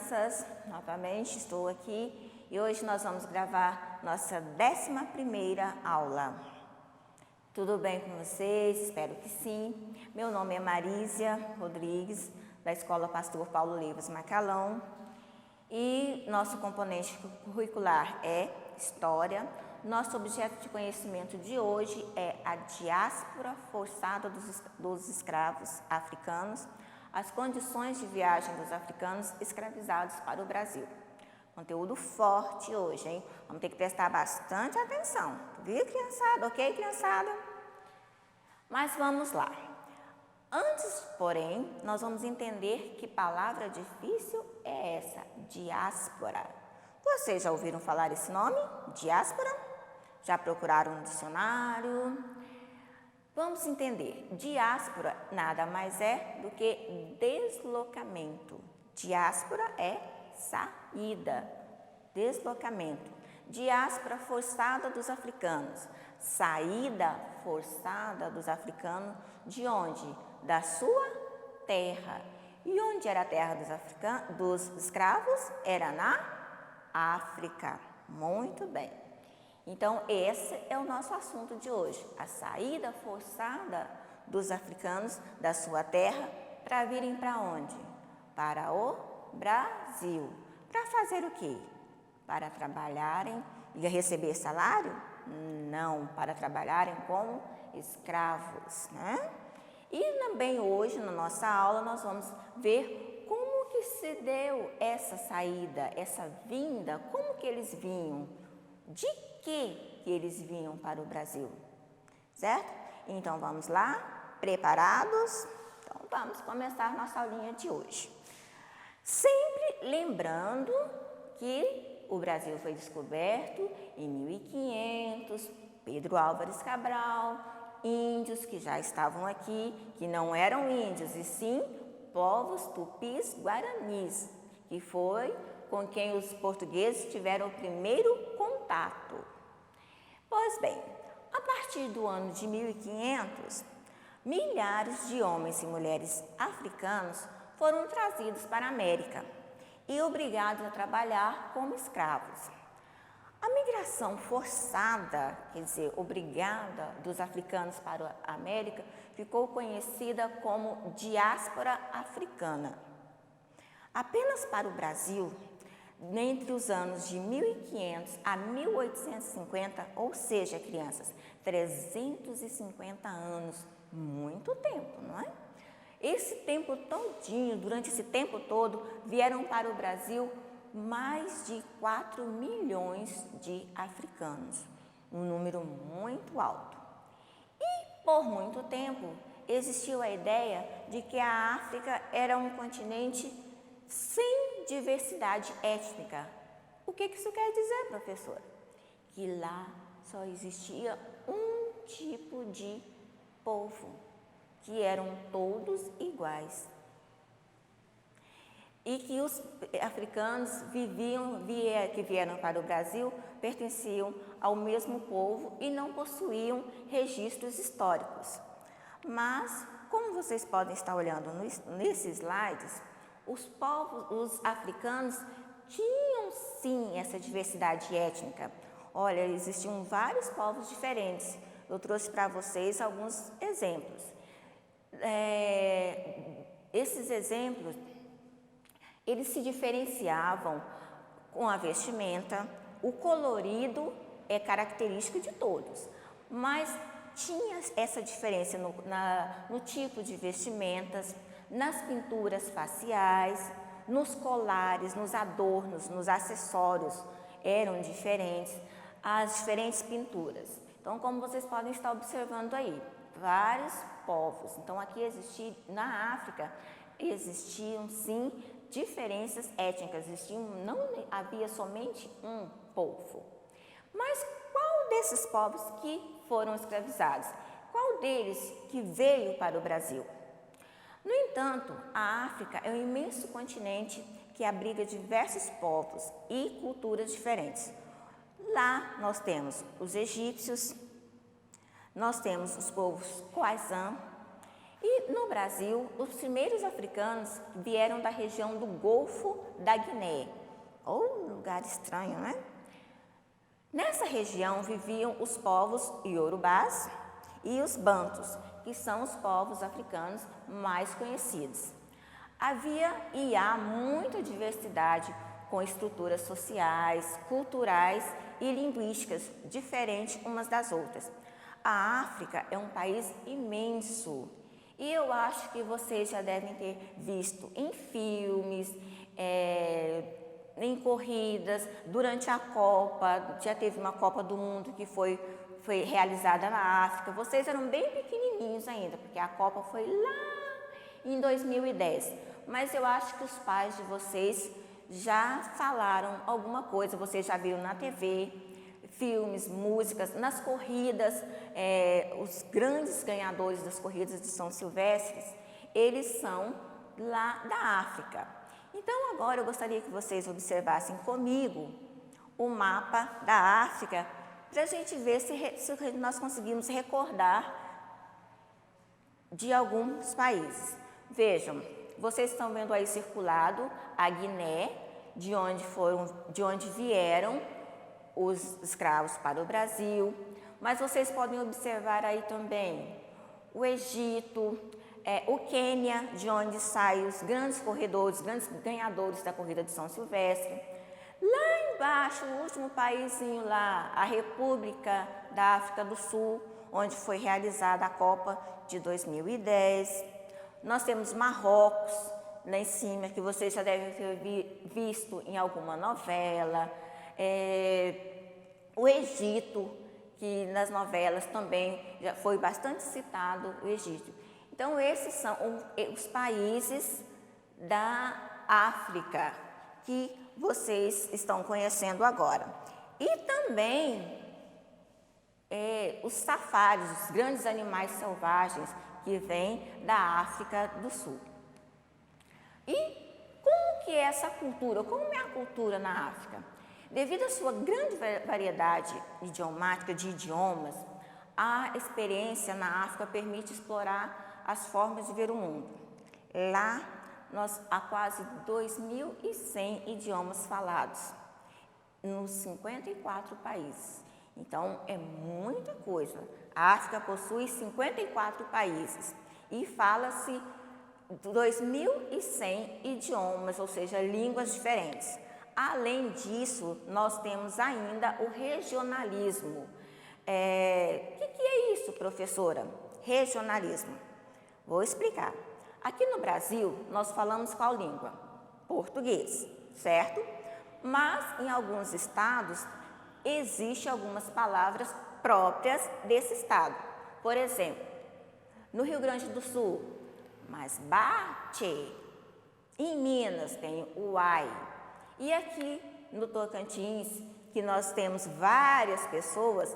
crianças, novamente estou aqui e hoje nós vamos gravar nossa 11ª aula. Tudo bem com vocês? Espero que sim. Meu nome é Marísia Rodrigues, da Escola Pastor Paulo Leivas Macalão, e nosso componente curricular é História. Nosso objeto de conhecimento de hoje é a diáspora forçada dos escravos africanos, as condições de viagem dos africanos escravizados para o Brasil. Conteúdo forte hoje, hein? Vamos ter que prestar bastante atenção. Viu, criançada? Ok, criançada? Mas vamos lá. Antes, porém, nós vamos entender que palavra difícil é essa, diáspora. Vocês já ouviram falar esse nome? Diáspora? Já procuraram no dicionário? Vamos entender. Diáspora nada mais é do que deslocamento. Diáspora é saída, deslocamento. Diáspora forçada dos africanos. Saída forçada dos africanos de onde? Da sua terra. E onde era a terra dos escravos? Era na África. Muito bem. Então, esse é o nosso assunto de hoje, a saída forçada dos africanos da sua terra para virem para onde? Para o Brasil. Para fazer o quê? Para trabalharem e receber salário? Não, para trabalharem como escravos, né? E também hoje, na nossa aula, nós vamos ver como que se deu essa saída, essa vinda, como que eles vinham, de que eles vinham para o Brasil, certo? Então, vamos lá, preparados? Então, vamos começar nossa aulinha de hoje. Sempre lembrando que o Brasil foi descoberto em 1500, Pedro Álvares Cabral, índios que já estavam aqui, que não eram índios, e sim povos tupis guaranis, que foi com quem os portugueses tiveram o primeiro contato. Pois bem, a partir do ano de 1500, milhares de homens e mulheres africanos foram trazidos para a América e obrigados a trabalhar como escravos. A migração forçada, quer dizer, obrigada dos africanos para a América, ficou conhecida como diáspora africana. Apenas para o Brasil, entre os anos de 1500 a 1850, ou seja, crianças, 350 anos, muito tempo, não é? Esse tempo todinho, durante esse tempo todo, vieram para o Brasil mais de 4 milhões de africanos, um número muito alto. E por muito tempo existiu a ideia de que a África era um continente sem diversidade étnica. O que isso quer dizer, professora? Que lá só existia um tipo de povo, que eram todos iguais. E que os africanos que vieram para o Brasil pertenciam ao mesmo povo e não possuíam registros históricos. Mas, como vocês podem estar olhando nesses slides, os africanos tinham sim essa diversidade étnica. Olha, existiam vários povos diferentes. Eu trouxe para vocês alguns exemplos. Esses exemplos, eles se diferenciavam com a vestimenta. O colorido é característico de todos, mas tinha essa diferença no tipo de vestimentas, nas pinturas faciais, nos colares, nos adornos, nos acessórios eram diferentes, as diferentes pinturas. Então, como vocês podem estar observando aí, vários povos. Então, aqui na África existiam sim diferenças étnicas, não havia somente um povo. Mas qual desses povos que foram escravizados? Qual deles que veio para o Brasil? No entanto, a África é um imenso continente que abriga diversos povos e culturas diferentes. Lá nós temos os egípcios, nós temos os povos Khoisan e no Brasil, os primeiros africanos vieram da região do Golfo da Guiné, ou um lugar estranho, né? Nessa região viviam os povos iorubás e os bantus, que são os povos africanos mais conhecidos. Havia e há muita diversidade com estruturas sociais, culturais e linguísticas diferentes umas das outras. A África é um país imenso e eu acho que vocês já devem ter visto em filmes, em corridas, durante a Copa, já teve uma Copa do Mundo que foi realizada na África. Vocês eram bem pequenininhos ainda, porque a Copa foi lá em 2010. Mas eu acho que os pais de vocês já falaram alguma coisa, vocês já viram na TV, filmes, músicas, nas corridas, os grandes ganhadores das corridas de São Silvestre, eles são lá da África. Então agora eu gostaria que vocês observassem comigo o mapa da África, para a gente ver se nós conseguimos recordar de alguns países. Vejam, vocês estão vendo aí circulado a Guiné, de onde vieram os escravos para o Brasil, mas vocês podem observar aí também o Egito, o Quênia, de onde saem os grandes corredores, grandes ganhadores da corrida de São Silvestre. Lá embaixo, o último paísinho lá, a República da África do Sul, onde foi realizada a Copa de 2010. Nós temos Marrocos, lá em cima, que vocês já devem ter visto em alguma novela. O Egito, que nas novelas também já foi bastante citado, o Egito. Então, esses são os países da África que vocês estão conhecendo agora. E também os safaris, os grandes animais selvagens que vêm da África do Sul. E como que é essa cultura? Como é a cultura na África? Devido à sua grande variedade idiomática de idiomas, a experiência na África permite explorar as formas de ver o mundo. Lá, há quase 2.100 idiomas falados nos 54 países. Então, é muita coisa. A África possui 54 países e fala-se 2.100 idiomas, ou seja, línguas diferentes. Além disso, nós temos ainda o regionalismo. O que é isso, professora? Regionalismo. Vou explicar. Aqui no Brasil, nós falamos qual língua? Português, certo? Mas em alguns estados, existem algumas palavras próprias desse estado. Por exemplo, no Rio Grande do Sul, mas bate. Em Minas tem o ai. E aqui no Tocantins, que nós temos várias pessoas,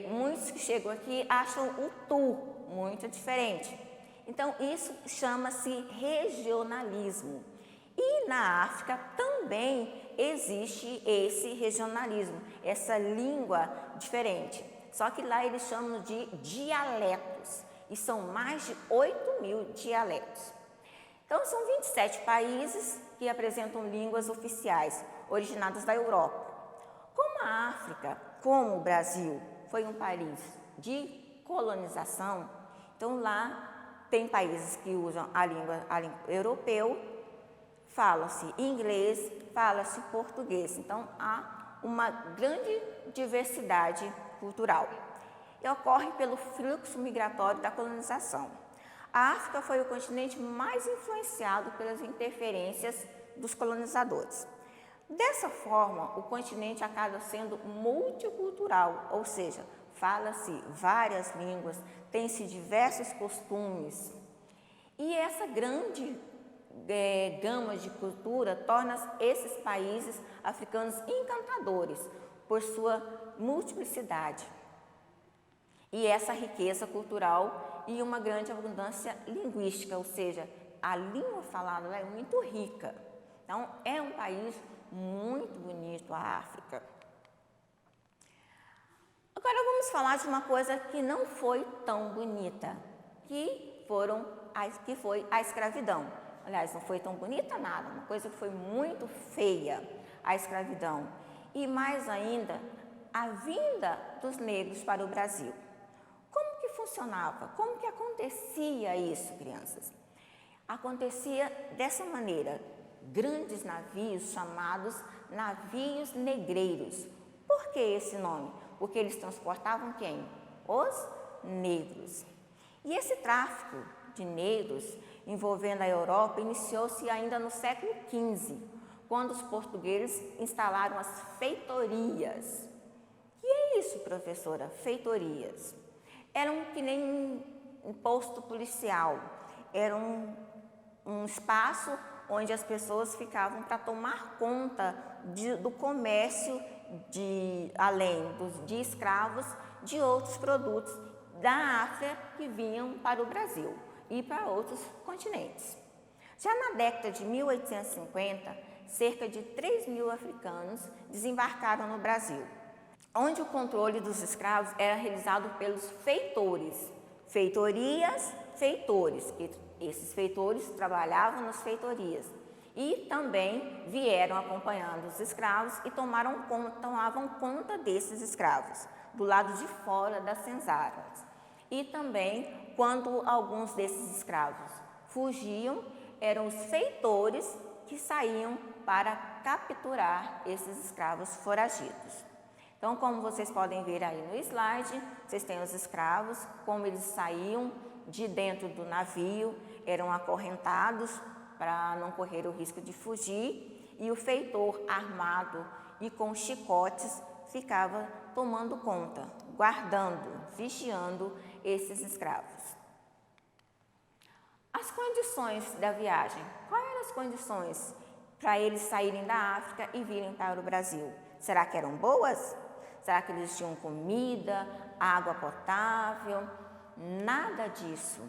muitos que chegam aqui acham o tu muito diferente. Então, isso chama-se regionalismo. E na África também existe esse regionalismo, essa língua diferente. Só que lá eles chamam de dialetos, e são mais de 8.000 dialetos. Então, são 27 países que apresentam línguas oficiais, originadas da Europa. Como a África, como o Brasil, foi um país de colonização, então lá tem países que usam a língua europeu, fala-se inglês, fala-se português. Então, há uma grande diversidade cultural. E ocorre pelo fluxo migratório da colonização. A África foi o continente mais influenciado pelas interferências dos colonizadores. Dessa forma, o continente acaba sendo multicultural, ou seja, fala-se várias línguas, tem-se diversos costumes. E essa grande gama de cultura torna esses países africanos encantadores por sua multiplicidade. E essa riqueza cultural e uma grande abundância linguística, ou seja, a língua falada é muito rica. Então, é um país muito bonito, a África. Agora vamos falar de uma coisa que não foi tão bonita, que que foi a escravidão. Aliás, não foi tão bonita nada, uma coisa que foi muito feia, a escravidão. E mais ainda, a vinda dos negros para o Brasil. Como que funcionava? Como que acontecia isso, crianças? Acontecia dessa maneira, grandes navios chamados navios negreiros. Por que esse nome? Porque eles transportavam quem? Os negros. E esse tráfico de negros envolvendo a Europa iniciou-se ainda no século XV, quando os portugueses instalaram as feitorias. E é isso, professora, feitorias. Eram que nem um posto policial, era um espaço onde as pessoas ficavam para tomar conta do comércio, além de escravos, de outros produtos da África que vinham para o Brasil e para outros continentes. Já na década de 1850, cerca de 3.000 africanos desembarcaram no Brasil, onde o controle dos escravos era realizado pelos feitores. Feitorias, feitores, que esses feitores trabalhavam nas feitorias e também vieram acompanhando os escravos e tomavam conta desses escravos, do lado de fora das senzalas. E também, quando alguns desses escravos fugiam, eram os feitores que saíam para capturar esses escravos foragidos. Então, como vocês podem ver aí no slide, vocês têm os escravos, como eles saíam de dentro do navio, eram acorrentados para não correr o risco de fugir, e o feitor armado e com chicotes ficava tomando conta, guardando, vigiando esses escravos. As condições da viagem. Quais eram as condições para eles saírem da África e virem para o Brasil? Será que eram boas? Será que eles tinham comida, água potável? Nada disso.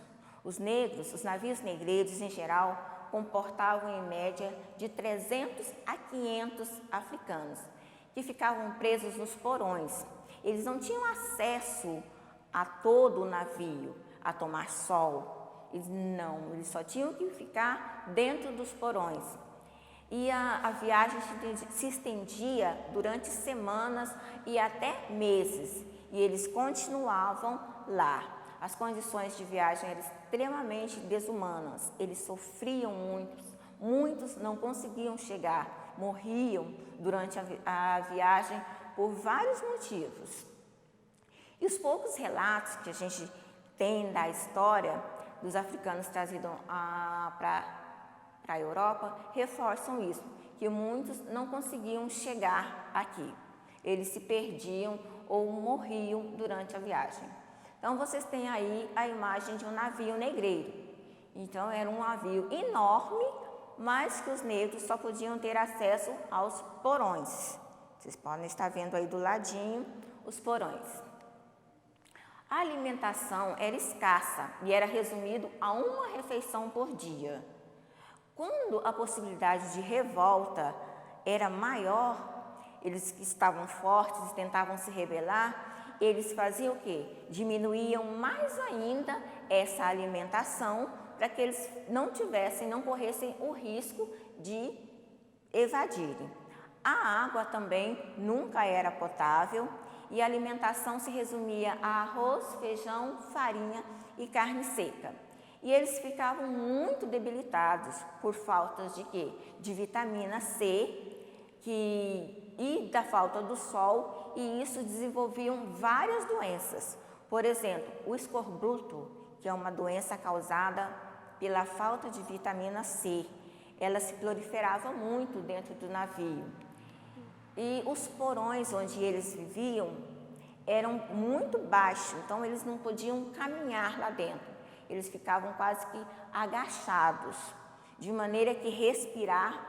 Os negros, os navios negreiros em geral, comportavam em média de 300 a 500 africanos, que ficavam presos nos porões. Eles não tinham acesso a todo o navio, a tomar sol. Eles só tinham que ficar dentro dos porões. E a viagem se estendia durante semanas e até meses, e eles continuavam lá. As condições de viagem eram extremamente desumanas, eles sofriam muito, muitos não conseguiam chegar, morriam durante a viagem por vários motivos. E os poucos relatos que a gente tem da história dos africanos trazidos para a Europa reforçam isso, que muitos não conseguiam chegar aqui. Eles se perdiam ou morriam durante a viagem. Então, vocês têm aí a imagem de um navio negreiro. Então, era um navio enorme, mas que os negros só podiam ter acesso aos porões. Vocês podem estar vendo aí do ladinho os porões. A alimentação era escassa e era resumido a uma refeição por dia. Quando a possibilidade de revolta era maior, eles que estavam fortes e tentavam se rebelar, eles faziam o quê? Diminuíam mais ainda essa alimentação para que eles não corressem o risco de evadirem. A água também nunca era potável e a alimentação se resumia a arroz, feijão, farinha e carne seca. E eles ficavam muito debilitados por falta de quê? De vitamina C e da falta do sol, e isso desenvolviam várias doenças. Por exemplo, o escorbuto, que é uma doença causada pela falta de vitamina C. Ela se proliferava muito dentro do navio. E os porões onde eles viviam eram muito baixos, então eles não podiam caminhar lá dentro. Eles ficavam quase que agachados, de maneira que respirar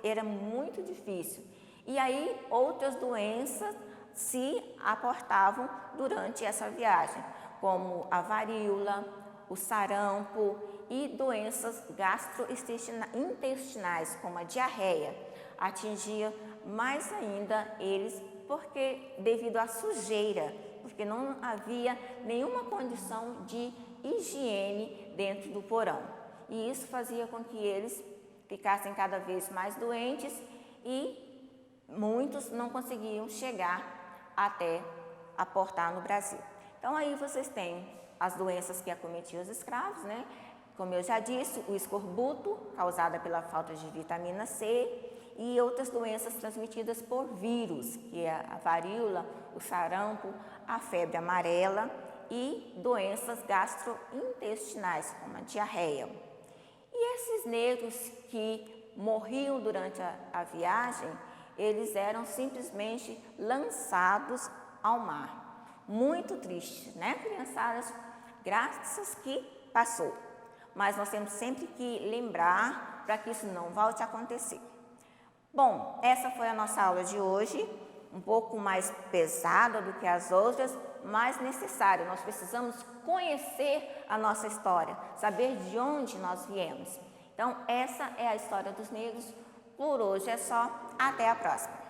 era muito difícil. E aí outras doenças se aportavam durante essa viagem, como a varíola, o sarampo e doenças gastrointestinais, como a diarreia, atingia mais ainda eles devido à sujeira, porque não havia nenhuma condição de higiene dentro do porão. E isso fazia com que eles ficassem cada vez mais doentes e muitos não conseguiam chegar até aportar no Brasil. Então aí vocês têm as doenças que acometiam os escravos, né? Como eu já disse, o escorbuto, causada pela falta de vitamina C, e outras doenças transmitidas por vírus, que é a varíola, o sarampo, a febre amarela e doenças gastrointestinais, como a diarreia. E esses negros que morriam durante a viagem, eles eram simplesmente lançados ao mar. Muito triste, né, criançadas? Graças que passou. Mas nós temos sempre que lembrar para que isso não volte a acontecer. Bom, essa foi a nossa aula de hoje, um pouco mais pesada do que as outras, mas necessária. Nós precisamos conhecer a nossa história, saber de onde nós viemos. Então, essa é a história dos negros. Por hoje é só. Até a próxima.